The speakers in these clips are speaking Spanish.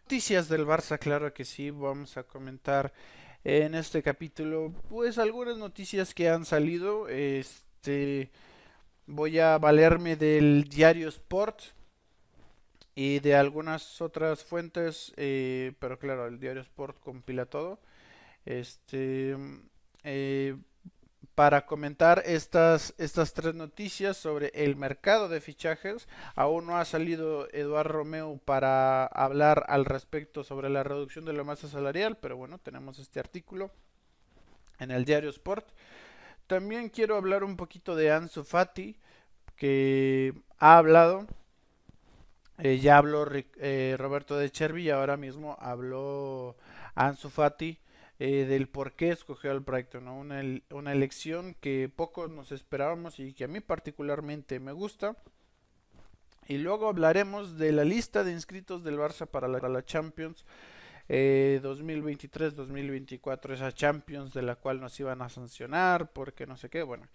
Noticias del Barça, claro que sí, vamos a comentar en este capítulo, pues algunas noticias que han salido. Voy a valerme del diario Sport y de algunas otras fuentes, pero claro, el diario Sport compila todo. Este, eh, para comentar estas tres noticias sobre el mercado de fichajes. Aún no ha salido Eduard Romeu para hablar al respecto sobre la reducción de la masa salarial, pero bueno, tenemos este artículo en el diario Sport. También quiero hablar un poquito de Ansu Fati, que ha hablado, ya habló Roberto de Chervi y ahora mismo habló Ansu Fati, del por qué escogió al Brighton, ¿no? Una elección que pocos nos esperábamos y que a mí particularmente me gusta. Y luego hablaremos de la lista de inscritos del Barça para la Champions 2023-2024, esa Champions de la cual nos iban a sancionar porque no sé qué. Bueno,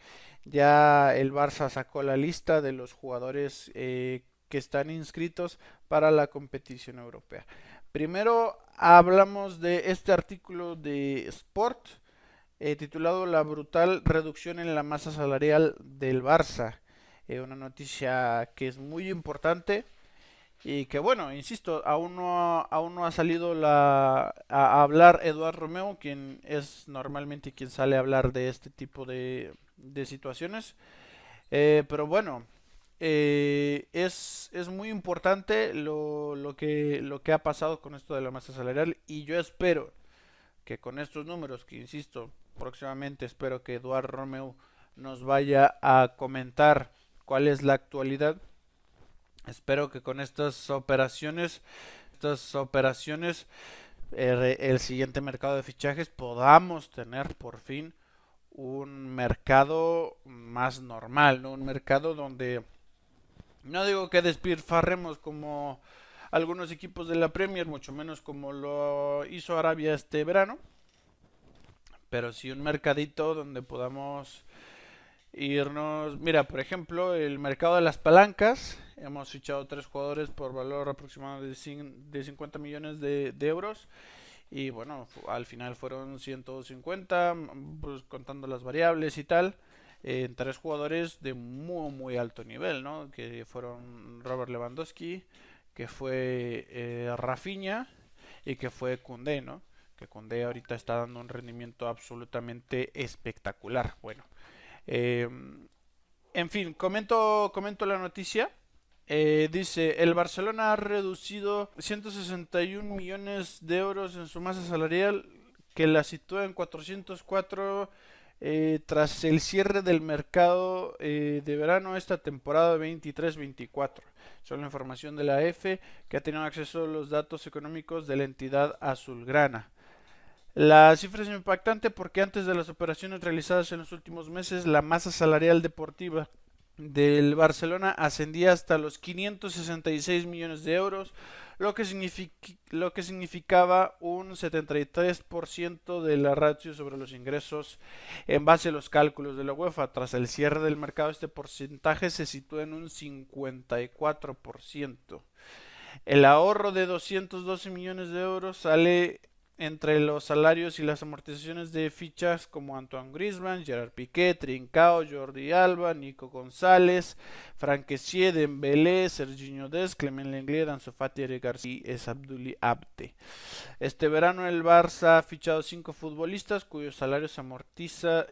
ya el Barça sacó la lista de los jugadores que están inscritos para la competición europea. Primero hablamos de este artículo de Sport, titulado La brutal reducción en la masa salarial del Barça. Una noticia que es muy importante y que bueno, insisto, aún no ha salido a hablar Eduard Romeu, quien es normalmente quien sale a hablar de este tipo de situaciones. Pero bueno, es muy importante lo que ha pasado con esto de la masa salarial y yo espero que con estos números, que insisto, próximamente espero que Eduard Romeu nos vaya a comentar cuál es la actualidad. Espero que con estas operaciones, el siguiente mercado de fichajes podamos tener por fin un mercado más normal, ¿no? Un mercado donde no digo que despilfarremos como algunos equipos de la Premier, mucho menos como lo hizo Arabia este verano, pero sí un mercadito donde podamos irnos. Mira, por ejemplo, el mercado de las palancas. Hemos fichado tres jugadores por valor aproximado de 50 millones de euros. Y bueno, al final fueron 150, pues contando las variables y tal. En tres jugadores de muy alto nivel, ¿no? Que fueron Robert Lewandowski, que fue Rafinha y que fue Koundé, ¿no? Que Koundé ahorita está dando un rendimiento absolutamente espectacular. Bueno, eh, en fin, comento la noticia. Dice, el Barcelona ha reducido 161 millones de euros en su masa salarial, que la sitúa en 404 tras el cierre del mercado de verano esta temporada 23-24. Son la información de la EFE, que ha tenido acceso a los datos económicos de la entidad azulgrana. La cifra es impactante porque antes de las operaciones realizadas en los últimos meses, la masa salarial deportiva del Barcelona ascendía hasta los 566 millones de euros, lo que significaba un 73% de la ratio sobre los ingresos en base a los cálculos de la UEFA. Tras el cierre del mercado, este porcentaje se sitúa en un 54%. El ahorro de 212 millones de euros sale entre los salarios y las amortizaciones de fichas como Antoine Griezmann, Gerard Piqué, Trincao, Jordi Alba, Nico González, Franck Kessié, Dembélé, Serginho Dest, Clement Lenglet, Ansu Fati, Eric García y Abdoulaye Abde. Este verano el Barça ha fichado 5 futbolistas cuyos salarios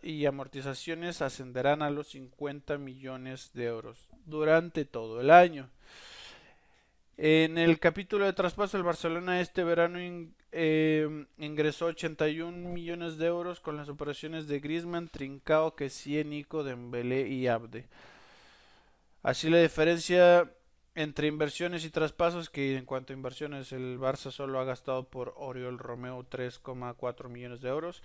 y amortizaciones ascenderán a los 50 millones de euros durante todo el año. En el capítulo de traspaso, el Barcelona este verano ingresó 81 millones de euros con las operaciones de Griezmann, Trincao, Kessié, Nico, Dembélé y Abde. Así la diferencia entre inversiones y traspasos, que en cuanto a inversiones el Barça solo ha gastado por Oriol Romeu 3,4 millones de euros.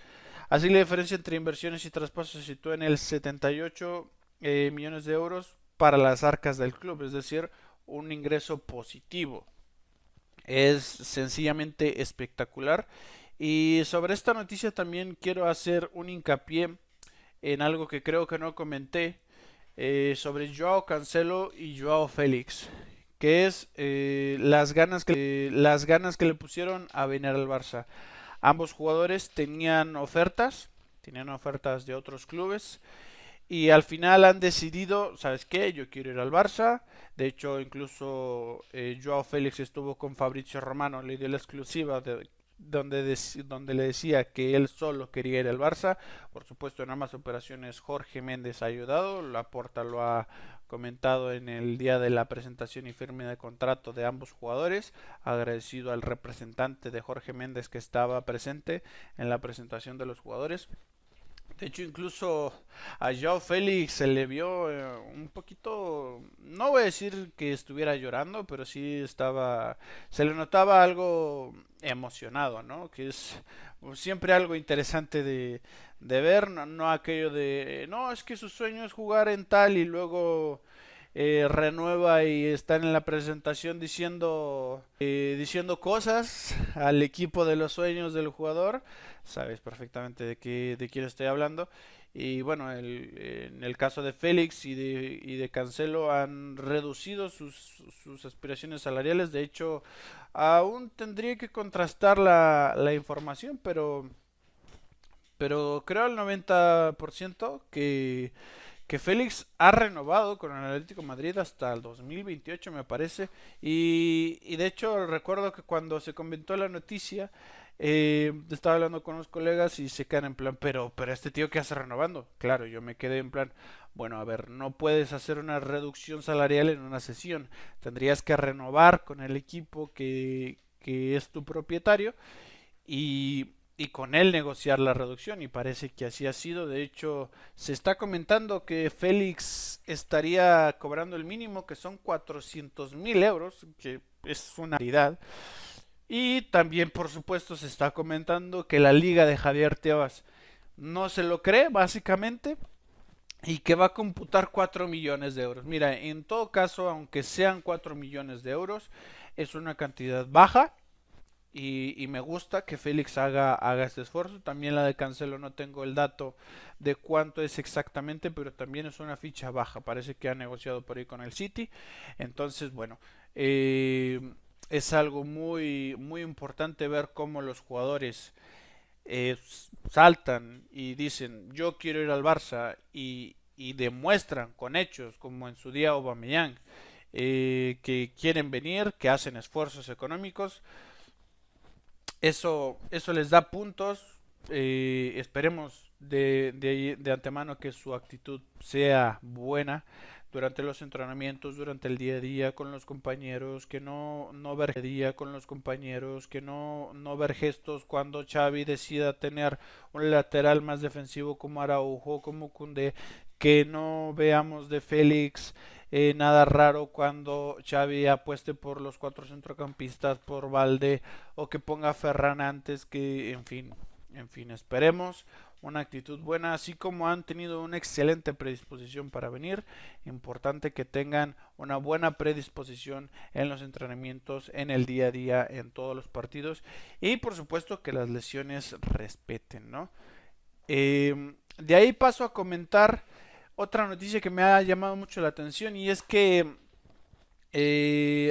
Así la diferencia entre inversiones y traspasos se sitúa en el 78 millones de euros para las arcas del club, es decir, un ingreso positivo. Es sencillamente espectacular. Y sobre esta noticia también quiero hacer un hincapié en algo que creo que no comenté, sobre Joao Cancelo y Joao Félix, que es las ganas que le pusieron a venir al Barça. Ambos jugadores tenían ofertas de otros clubes y al final han decidido, ¿sabes qué? Yo quiero ir al Barça. De hecho, incluso Joao Félix estuvo con Fabrizio Romano, le dio la exclusiva donde le decía que él solo quería ir al Barça. Por supuesto, en ambas operaciones Jorge Méndez ha ayudado. Laporta lo ha comentado en el día de la presentación y firme de contrato de ambos jugadores. Agradecido al representante de Jorge Méndez que estaba presente en la presentación de los jugadores. De hecho, incluso a Joao Félix se le vio un poquito, no voy a decir que estuviera llorando, pero sí se le notaba algo emocionado, ¿no? Que es siempre algo interesante de ver, no, no aquello de, no, es que su sueño es jugar en tal y luego renueva y está en la presentación diciendo cosas al equipo de los sueños del jugador. Sabes perfectamente de quién estoy hablando. Y bueno, en el caso de Félix y de Cancelo han reducido sus aspiraciones salariales. De hecho, aún tendría que contrastar la información, pero creo al 90% que Félix ha renovado con el Atlético de Madrid hasta el 2028 me parece y de hecho recuerdo que cuando se comentó la noticia estaba hablando con unos colegas y se quedan en plan pero este tío ¿qué hace renovando? Claro, yo me quedé en plan bueno, a ver, no puedes hacer una reducción salarial en una sesión, tendrías que renovar con el equipo que es tu propietario y con él negociar la reducción y parece que así ha sido. De hecho, se está comentando que Félix estaría cobrando el mínimo, que son 400.000 euros, que es una realidad. Y también, por supuesto, se está comentando que la liga de Javier Tebas no se lo cree, básicamente, y que va a computar 4 millones de euros. Mira, en todo caso, aunque sean 4 millones de euros, es una cantidad baja y me gusta que Félix haga este esfuerzo. También la de Cancelo no tengo el dato de cuánto es exactamente, pero también es una ficha baja. Parece que ha negociado por ahí con el City. Entonces, bueno, es algo muy, muy importante ver cómo los jugadores saltan y dicen yo quiero ir al Barça y demuestran con hechos, como en su día Aubameyang, que quieren venir, que hacen esfuerzos económicos. Eso les da puntos. Esperemos de antemano que su actitud sea buena durante los entrenamientos, durante el día a día con los compañeros, que no ver día con los compañeros, que no ver gestos cuando Xavi decida tener un lateral más defensivo como Araujo, como Koundé, que no veamos de Félix nada raro cuando Xavi apueste por los cuatro centrocampistas, por Valde o que ponga a Ferran antes que, en fin, esperemos una actitud buena, así como han tenido una excelente predisposición para venir, importante que tengan una buena predisposición en los entrenamientos, en el día a día, en todos los partidos y por supuesto que las lesiones respeten, ¿no? De ahí paso a comentar otra noticia que me ha llamado mucho la atención y es que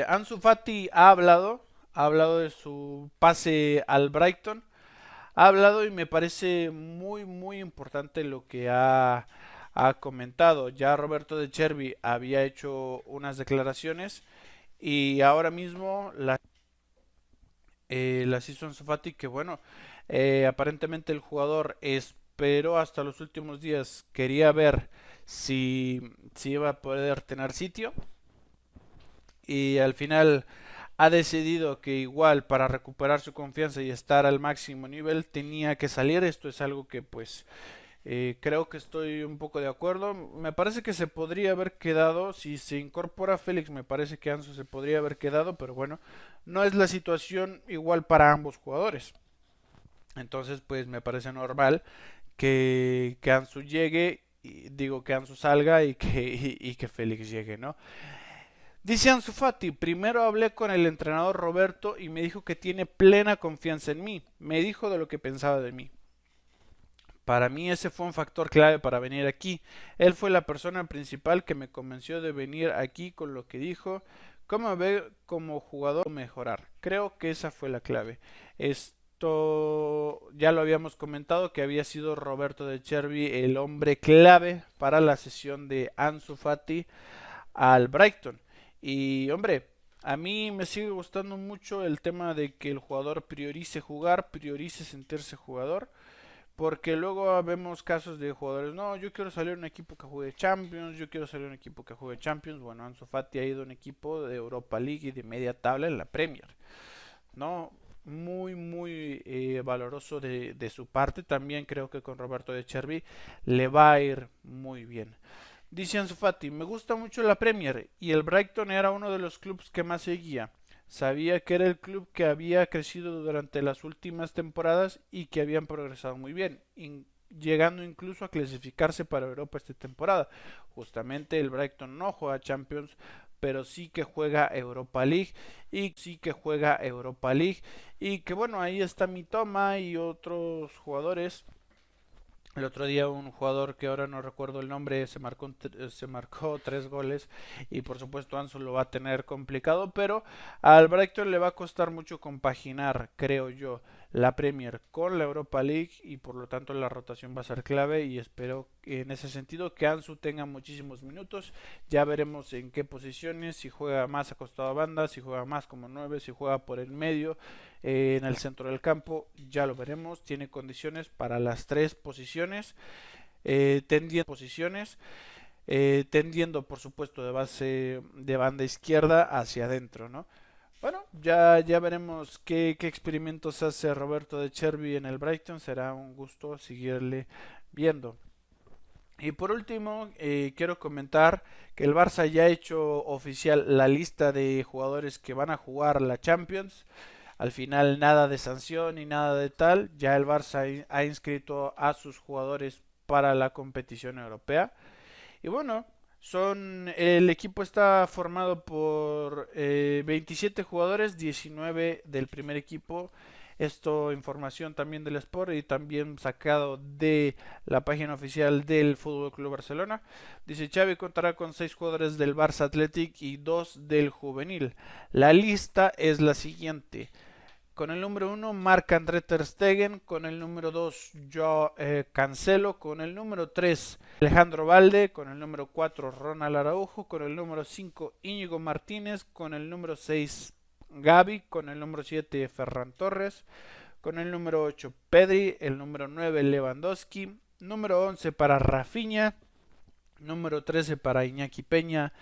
Ansu Fati ha hablado de su pase al Brighton, ha hablado y me parece muy muy importante lo que ha comentado. Ya Roberto De Chervi había hecho unas declaraciones y ahora mismo las hizo Ansu Fati que bueno, aparentemente el jugador esperó hasta los últimos días, quería ver si iba a poder tener sitio y al final ha decidido que igual para recuperar su confianza y estar al máximo nivel tenía que salir. Esto es algo que pues creo que estoy un poco de acuerdo. Me parece que se podría haber quedado, si se incorpora Félix, me parece que Ansu se podría haber quedado, pero bueno, no es la situación igual para ambos jugadores. Entonces, pues me parece normal que Ansu llegue, digo que Ansu salga y que Félix llegue, ¿no? Dice Ansu Fati, primero hablé con el entrenador Roberto y me dijo que tiene plena confianza en mí. Me dijo de lo que pensaba de mí. Para mí ese fue un factor clave para venir aquí. Él fue la persona principal que me convenció de venir aquí con lo que dijo, ¿Cómo ve como jugador mejorar? Creo que esa fue la clave. Esto ya lo habíamos comentado que había sido Roberto De Chervi el hombre clave para la sesión de Ansu Fati al Brighton. Y hombre, a mí me sigue gustando mucho el tema de que el jugador priorice jugar, priorice sentirse jugador. Porque luego vemos casos de jugadores, no, yo quiero salir a un equipo que juegue Champions, yo quiero salir a un equipo que juegue Champions. Bueno, Ansu Fati ha ido a un equipo de Europa League y de media tabla en la Premier, ¿no? Muy valoroso de su parte. También creo que con Roberto De Chervi le va a ir muy bien. Dice Ansu Fati, me gusta mucho la Premier y el Brighton era uno de los clubes que más seguía. Sabía que era el club que había crecido durante las últimas temporadas y que habían progresado muy bien, llegando incluso a clasificarse para Europa esta temporada. Justamente el Brighton no juega Champions, pero sí que juega Europa League y que bueno, ahí está Mitoma y otros jugadores. El otro día un jugador que ahora no recuerdo el nombre se marcó 3 goles y por supuesto Ansu lo va a tener complicado, pero al Brighton le va a costar mucho compaginar, creo yo, la Premier con la Europa League y por lo tanto la rotación va a ser clave y espero en ese sentido que Ansu tenga muchísimos minutos. Ya veremos en qué posiciones, si juega más acostado a banda, si juega más como 9, si juega por el medio, en el centro del campo, ya lo veremos. Tiene condiciones para las 3 posiciones, tendiendo por supuesto de base de banda izquierda hacia adentro, ¿no? Bueno, ya veremos qué experimentos hace Roberto De Chervi en el Brighton. Será un gusto seguirle viendo. Y por último, quiero comentar que el Barça ya ha hecho oficial la lista de jugadores que van a jugar la Champions. Al final nada de sanción ni nada de tal. Ya el Barça ha inscrito a sus jugadores para la competición europea. Y bueno, el equipo está formado por 27 jugadores, 19 del primer equipo. Esto información también del Sport y también sacado de la página oficial del Fútbol Club Barcelona. Dice Xavi contará con 6 jugadores del Barça Athletic y 2 del juvenil. La lista es la siguiente: con el número 1, Marc-André Ter Stegen. Con el número 2, Cancelo. Con el número 3, Alejandro Valde. Con el número 4, Ronald Araujo. Con el número 5, Íñigo Martínez. Con el número 6, Gavi. Con el número 7, Ferran Torres. Con el número 8, Pedri. El número 9, Lewandowski. Número 11 para Rafinha. Número 13 para Iñaki Peña.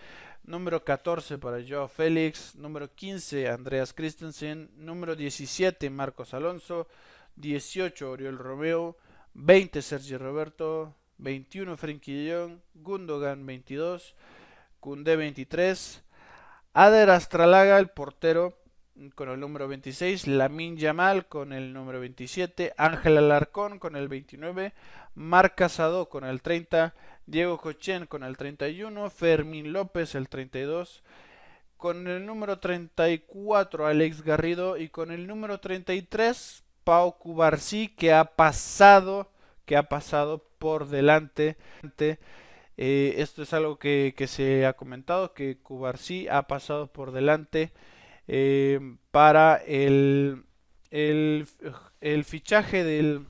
Número 14 para Joao Félix. Número 15 Andreas Christensen. Número 17 Marcos Alonso. 18 Oriol Romeo. 20 Sergi Roberto. 21 Frenkie de Jong. Gundogan 22. Koundé 23. Ader Astralaga, el portero, con el número 26. Lamine Yamal con el número 27. Ángel Alarcón con el 29. Marc Casado con el 30. Diego Cochen con el 31. Fermín López el 32. Con el número 34 Alex Garrido y con el número 33 Pau Cubarsí, que ha pasado por delante. Esto es algo que se ha comentado, que Cubarsí ha pasado por delante para el, el fichaje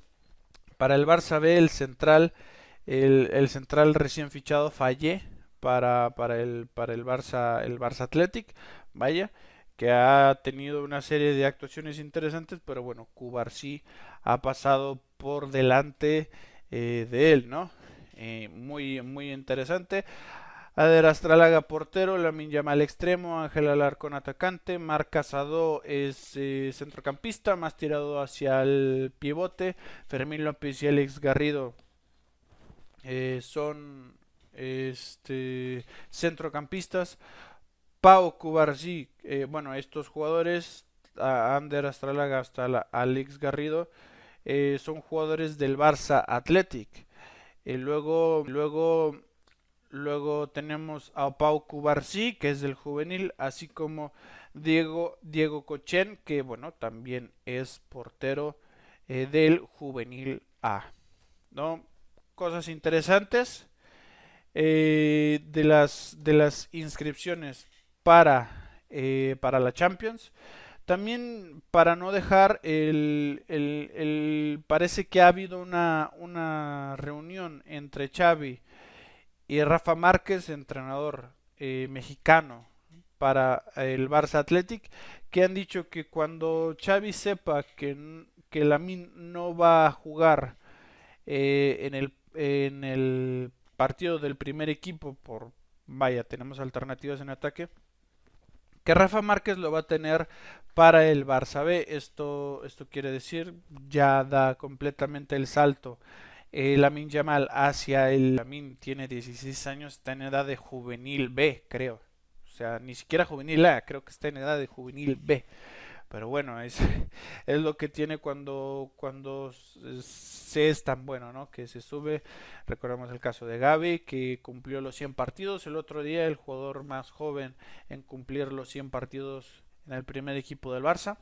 para el Barça B, el central recién fichado Fallé para el Barça Athletic, vaya, que ha tenido una serie de actuaciones interesantes, pero bueno, Cubarsí ha pasado por delante de él, ¿no? Muy interesante. Ader Astralaga portero, Lamine Yamal extremo, Ángel Alarcón atacante, Marc Casado es centrocampista, más tirado hacia el pivote, Fermín López y Alex Garrido son centrocampistas. Pau Cubarsí, bueno, estos jugadores, Ander Astralaga hasta Alex Garrido, son jugadores del Barça Athletic. Luego tenemos a Pau Cubarsí, que es del juvenil, así como Diego Cochen, que bueno, también es portero del juvenil A. ¿No? Cosas interesantes de las inscripciones para para la Champions. También para no dejar parece que ha habido una reunión entre Xavi y Rafa Márquez, entrenador mexicano para el Barça Athletic, que han dicho que cuando Xavi sepa que Lamine no va a jugar en el partido del primer equipo, vaya, tenemos alternativas en ataque, que Rafa Márquez lo va a tener para el Barça B. Esto quiere decir, ya da completamente el salto Lamine Yamal hacia el... Lamine tiene 16 años, está en edad de juvenil B, creo. O sea, ni siquiera juvenil A, creo que está en edad de juvenil B. Pero bueno, es lo que tiene cuando se es tan bueno, ¿no? Que se sube. Recordemos el caso de Gavi, que cumplió los 100 partidos. El otro día, el jugador más joven en cumplir los 100 partidos en el primer equipo del Barça.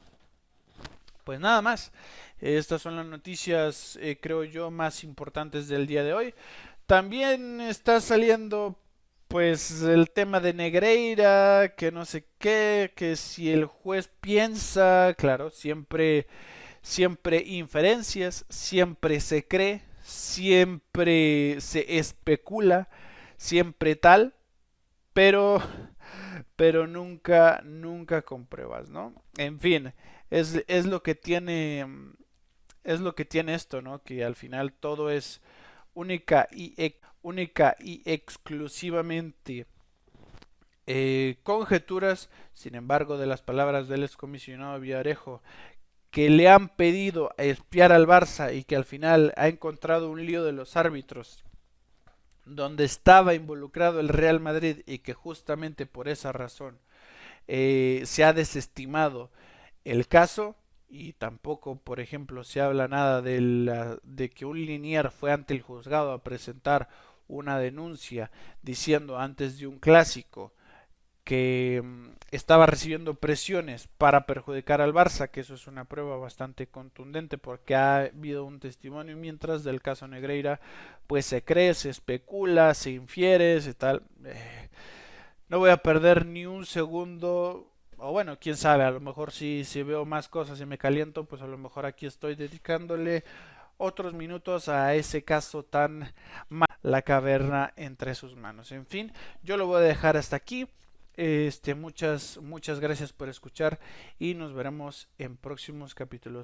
Pues nada más. Estas son las noticias, creo yo, más importantes del día de hoy. También está saliendo pues el tema de Negreira, que no sé qué, que si el juez piensa, claro, siempre inferencias, siempre se cree, siempre se especula, siempre tal, pero nunca con pruebas, ¿no? En fin, es lo que tiene esto, ¿no? Que al final todo es única y exclusivamente conjeturas. Sin embargo, de las palabras del excomisionado Villarejo, que le han pedido espiar al Barça y que al final ha encontrado un lío de los árbitros donde estaba involucrado el Real Madrid y que justamente por esa razón se ha desestimado el caso. Y tampoco, por ejemplo, se habla nada de que un linier fue ante el juzgado a presentar una denuncia diciendo antes de un clásico que estaba recibiendo presiones para perjudicar al Barça, que eso es una prueba bastante contundente porque ha habido un testimonio, mientras del caso Negreira pues se cree, se especula, se infiere, se tal. No voy a perder ni un segundo, o bueno, quién sabe, a lo mejor si veo más cosas y me caliento, pues a lo mejor aquí estoy dedicándole otros minutos a ese caso tan mal, la caverna entre sus manos. En fin, yo lo voy a dejar hasta aquí. Muchas gracias por escuchar y nos veremos en próximos capítulos.